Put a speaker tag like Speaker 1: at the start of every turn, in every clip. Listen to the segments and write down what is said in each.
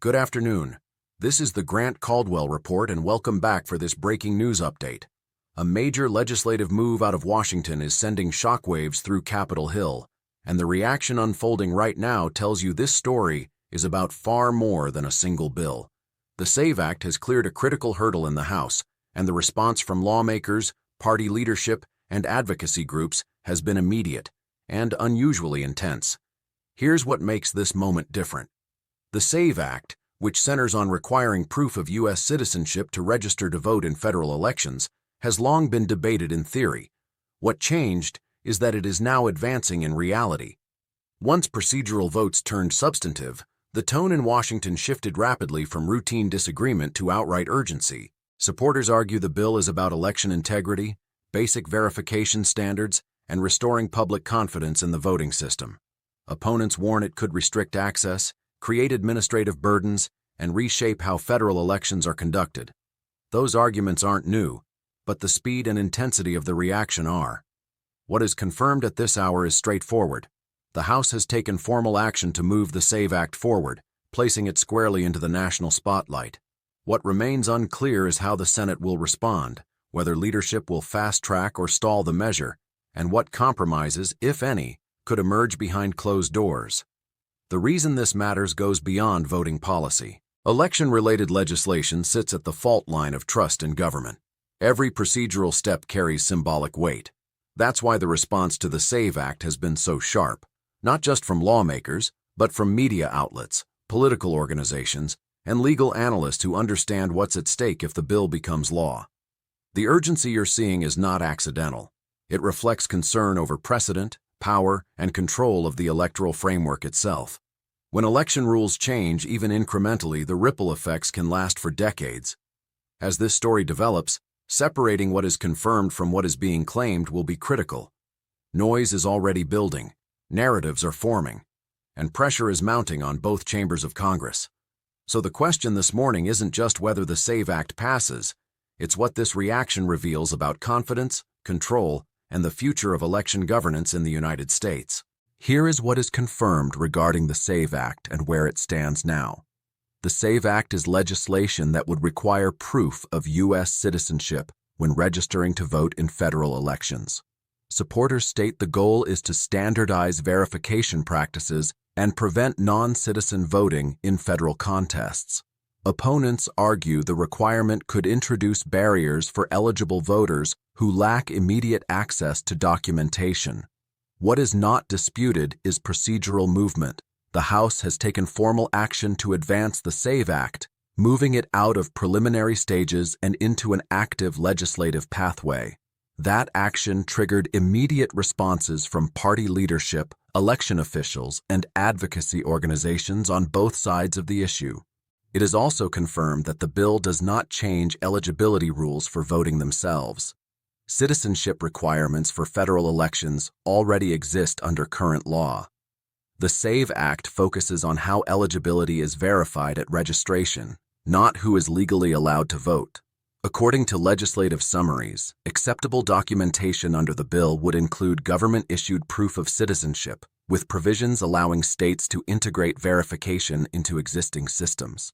Speaker 1: Good afternoon. This is the Grant Caldwell Report, and welcome back for this breaking news update. A major legislative move out of Washington is sending shockwaves through Capitol Hill, and the reaction unfolding right now tells you this story is about far more than a single bill. The SAVE Act has cleared a critical hurdle in the House, and the response from lawmakers, party leadership, and advocacy groups has been immediate and unusually intense. Here's what makes this moment different. The SAVE Act, which centers on requiring proof of U.S. citizenship to register to vote in federal elections, has long been debated in theory. What changed is that it is now advancing in reality. Once procedural votes turned substantive, the tone in Washington shifted rapidly from routine disagreement to outright urgency. Supporters argue the bill is about election integrity, basic verification standards, and restoring public confidence in the voting system. Opponents warn it could restrict access, create administrative burdens, and reshape how federal elections are conducted. Those arguments aren't new, but the speed and intensity of the reaction are. What is confirmed at this hour is straightforward. The House has taken formal action to move the SAVE Act forward, placing it squarely into the national spotlight. What remains unclear is how the Senate will respond, whether leadership will fast-track or stall the measure, and what compromises, if any, could emerge behind closed doors. The reason this matters goes beyond voting policy. Election-related legislation sits at the fault line of trust in government. Every procedural step carries symbolic weight. That's why the response to the SAVE Act has been so sharp, not just from lawmakers, but from media outlets, political organizations, and legal analysts who understand what's at stake if the bill becomes law. The urgency you're seeing is not accidental. It reflects concern over precedent, power, and control of the electoral framework itself. When election rules change, even incrementally, the ripple effects can last for decades. As this story develops, separating what is confirmed from what is being claimed will be critical. Noise is already building, narratives are forming, and pressure is mounting on both chambers of Congress. So the question this morning isn't just whether the SAVE Act passes, it's what this reaction reveals about confidence, control, and the future of election governance in the United States. Here is what is confirmed regarding the SAVE Act and where it stands now. The SAVE Act is legislation that would require proof of U.S. citizenship when registering to vote in federal elections. Supporters state the goal is to standardize verification practices and prevent non-citizen voting in federal contests. Opponents argue the requirement could introduce barriers for eligible voters who lack immediate access to documentation. What is not disputed is procedural movement. The House has taken formal action to advance the SAVE Act, moving it out of preliminary stages and into an active legislative pathway. That action triggered immediate responses from party leadership, election officials, and advocacy organizations on both sides of the issue. It is also confirmed that the bill does not change eligibility rules for voting themselves. Citizenship requirements for federal elections already exist under current law. The SAVE Act focuses on how eligibility is verified at registration, not who is legally allowed to vote. According to legislative summaries, acceptable documentation under the bill would include government-issued proof of citizenship, with provisions allowing states to integrate verification into existing systems.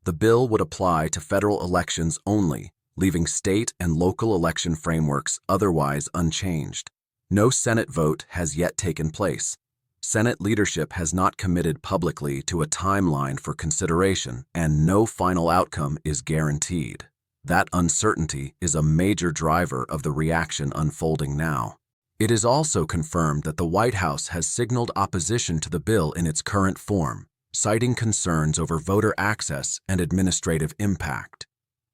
Speaker 1: The bill would apply to federal elections only, leaving state and local election frameworks otherwise unchanged. No Senate vote has yet taken place. Senate leadership has not committed publicly to a timeline for consideration, and no final outcome is guaranteed. That uncertainty is a major driver of the reaction unfolding now. It is also confirmed that the White House has signaled opposition to the bill in its current form, citing concerns over voter access and administrative impact.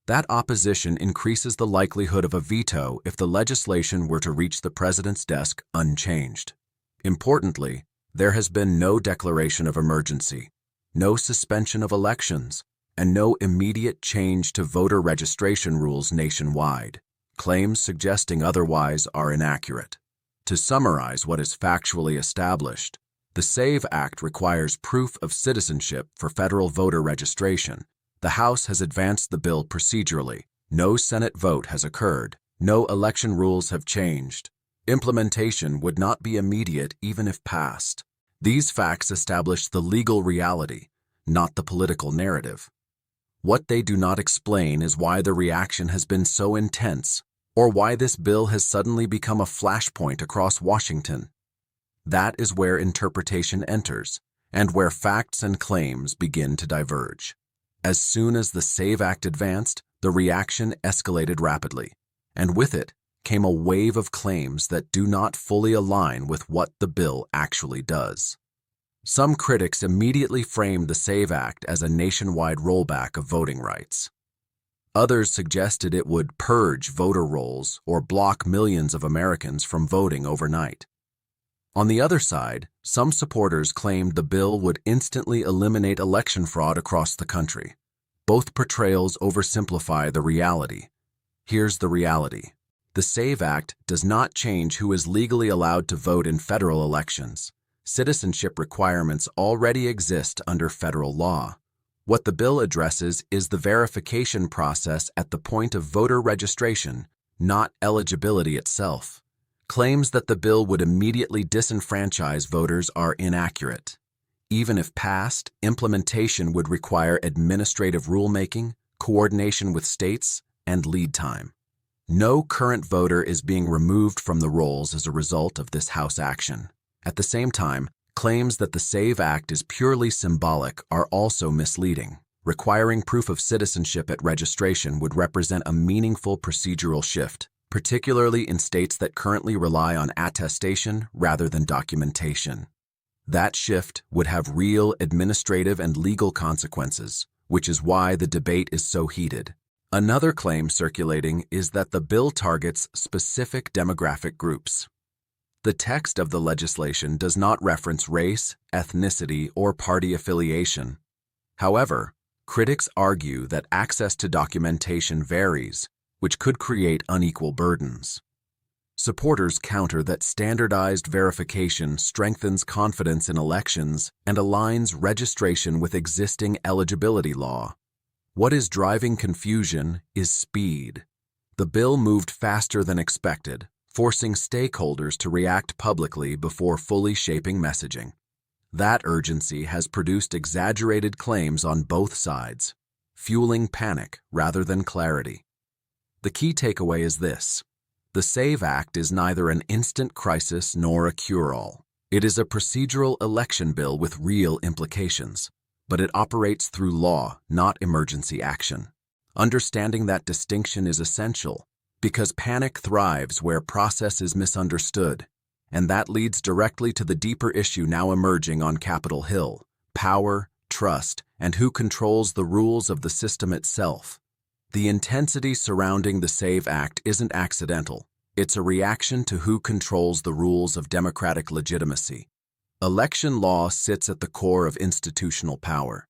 Speaker 1: That opposition increases the likelihood of a veto if the legislation were to reach the president's desk unchanged. Importantly, there has been no declaration of emergency, no suspension of elections, and no immediate change to voter registration rules nationwide. Claims suggesting otherwise are inaccurate. To summarize what is factually established, the SAVE Act requires proof of citizenship for federal voter registration. The House has advanced the bill procedurally. No Senate vote has occurred. No election rules have changed. Implementation would not be immediate even if passed. These facts establish the legal reality. not the political narrative. What they do not explain is why the reaction has been so intense, or why this bill has suddenly become a flashpoint across Washington. That is where interpretation enters, and where facts and claims begin to diverge. As soon as the SAVE Act advanced, the reaction escalated rapidly, and with it came a wave of claims that do not fully align with what the bill actually does. Some critics immediately framed the SAVE Act as a nationwide rollback of voting rights. Others suggested it would purge voter rolls or block millions of Americans from voting overnight. On the other side, some supporters claimed the bill would instantly eliminate election fraud across the country. Both portrayals oversimplify the reality. Here's the reality. The SAVE Act does not change who is legally allowed to vote in federal elections. Citizenship requirements already exist under federal law. What the bill addresses is the verification process at the point of voter registration, not eligibility itself. Claims that the bill would immediately disenfranchise voters are inaccurate. Even if passed, implementation would require administrative rulemaking, coordination with states, and lead time. No current voter is being removed from the rolls as a result of this House action. At the same time, claims that the SAVE Act is purely symbolic are also misleading. Requiring proof of citizenship at registration would represent a meaningful procedural shift, particularly in states that currently rely on attestation rather than documentation. That shift would have real administrative and legal consequences, which is why the debate is so heated. Another claim circulating is that the bill targets specific demographic groups. The text of the legislation does not reference race, ethnicity, or party affiliation. However, critics argue that access to documentation varies, which could create unequal burdens. Supporters counter that standardized verification strengthens confidence in elections and aligns registration with existing eligibility law. What is driving confusion is speed. The bill moved faster than expected, forcing stakeholders to react publicly before fully shaping messaging. That urgency has produced exaggerated claims on both sides, fueling panic rather than clarity. The key takeaway is this. The SAVE Act is neither an instant crisis nor a cure-all. It is a procedural election bill with real implications, but it operates through law, not emergency action. Understanding that distinction is essential because panic thrives where process is misunderstood, and that leads directly to the deeper issue now emerging on Capitol Hill: power, trust, and who controls the rules of the system itself. The intensity surrounding the SAVE Act isn't accidental. It's a reaction to who controls the rules of democratic legitimacy. Election law sits at the core of institutional power.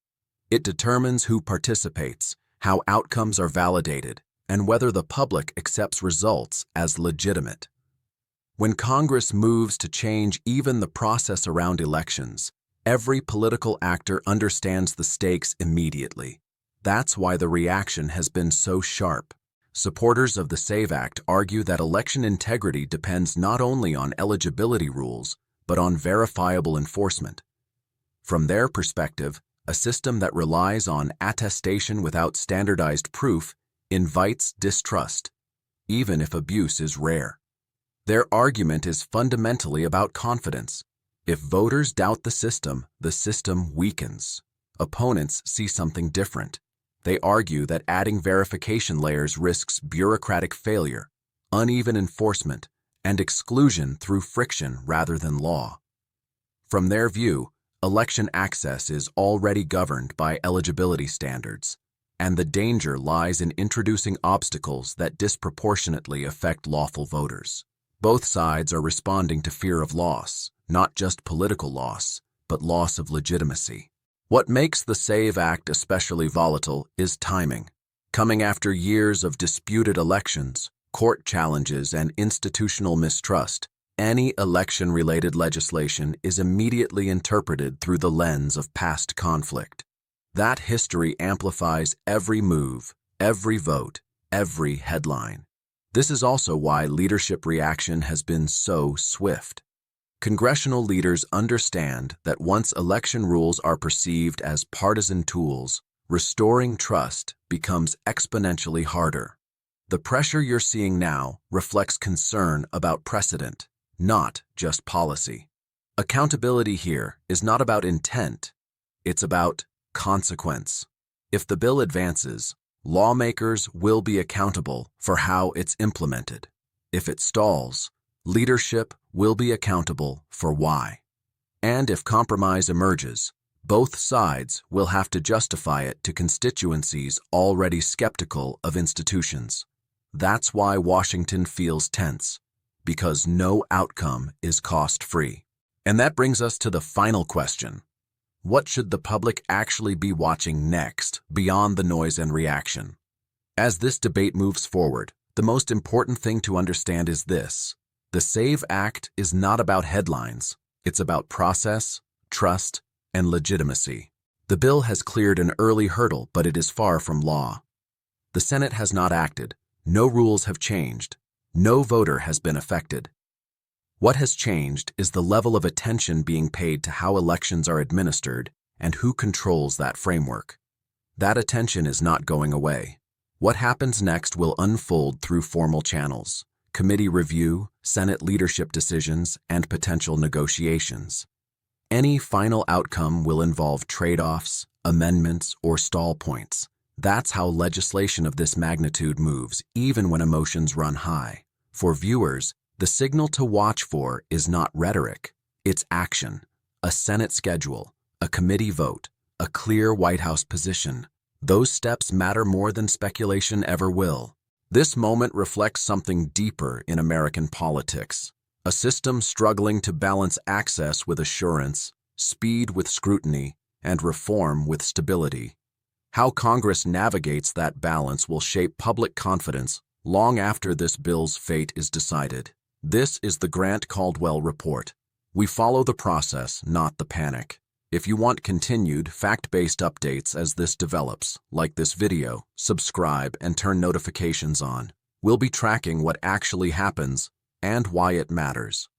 Speaker 1: It determines who participates, how outcomes are validated, and whether the public accepts results as legitimate. When Congress moves to change even the process around elections, every political actor understands the stakes immediately. That's why the reaction has been so sharp. Supporters of the SAVE Act argue that election integrity depends not only on eligibility rules, but on verifiable enforcement. From their perspective, a system that relies on attestation without standardized proof invites distrust, even if abuse is rare. Their argument is fundamentally about confidence. If voters doubt the system weakens. Opponents see something different. They argue that adding verification layers risks bureaucratic failure, uneven enforcement, and exclusion through friction rather than law. From their view, election access is already governed by eligibility standards, and the danger lies in introducing obstacles that disproportionately affect lawful voters. Both sides are responding to fear of loss, not just political loss, but loss of legitimacy. What makes the SAVE Act especially volatile is timing. Coming after years of disputed elections, court challenges, and institutional mistrust, any election-related legislation is immediately interpreted through the lens of past conflict. That history amplifies every move, every vote, every headline. This is also why leadership reaction has been so swift. Congressional leaders understand that once election rules are perceived as partisan tools, restoring trust becomes exponentially harder. The pressure you're seeing now reflects concern about precedent, not just policy. Accountability here is not about intent, it's about consequence. If the bill advances, lawmakers will be accountable for how it's implemented. If it stalls, leadership will be accountable for why. And if compromise emerges, both sides will have to justify it to constituencies already skeptical of institutions. That's why Washington feels tense, because no outcome is cost-free. And that brings us to the final question. What should the public actually be watching next, beyond the noise and reaction? As this debate moves forward, the most important thing to understand is this. The SAVE Act is not about headlines. It's about process, trust, and legitimacy. The bill has cleared an early hurdle, but it is far from law. The Senate has not acted. No rules have changed. No voter has been affected. What has changed is the level of attention being paid to how elections are administered and who controls that framework. That attention is not going away. What happens next will unfold through formal channels, committee review, Senate leadership decisions, and potential negotiations. Any final outcome will involve trade-offs, amendments, or stall points. That's how legislation of this magnitude moves, even when emotions run high. For viewers, the signal to watch for is not rhetoric, it's action. A Senate schedule, a committee vote, a clear White House position. Those steps matter more than speculation ever will. This moment reflects something deeper in American politics. A system struggling to balance access with assurance, speed with scrutiny, and reform with stability. How Congress navigates that balance will shape public confidence long after this bill's fate is decided. This is the Grant Caldwell Report. We follow the process, not the panic. If you want continued, fact-based updates as this develops, like this video, subscribe and turn notifications on. We'll be tracking what actually happens and why it matters.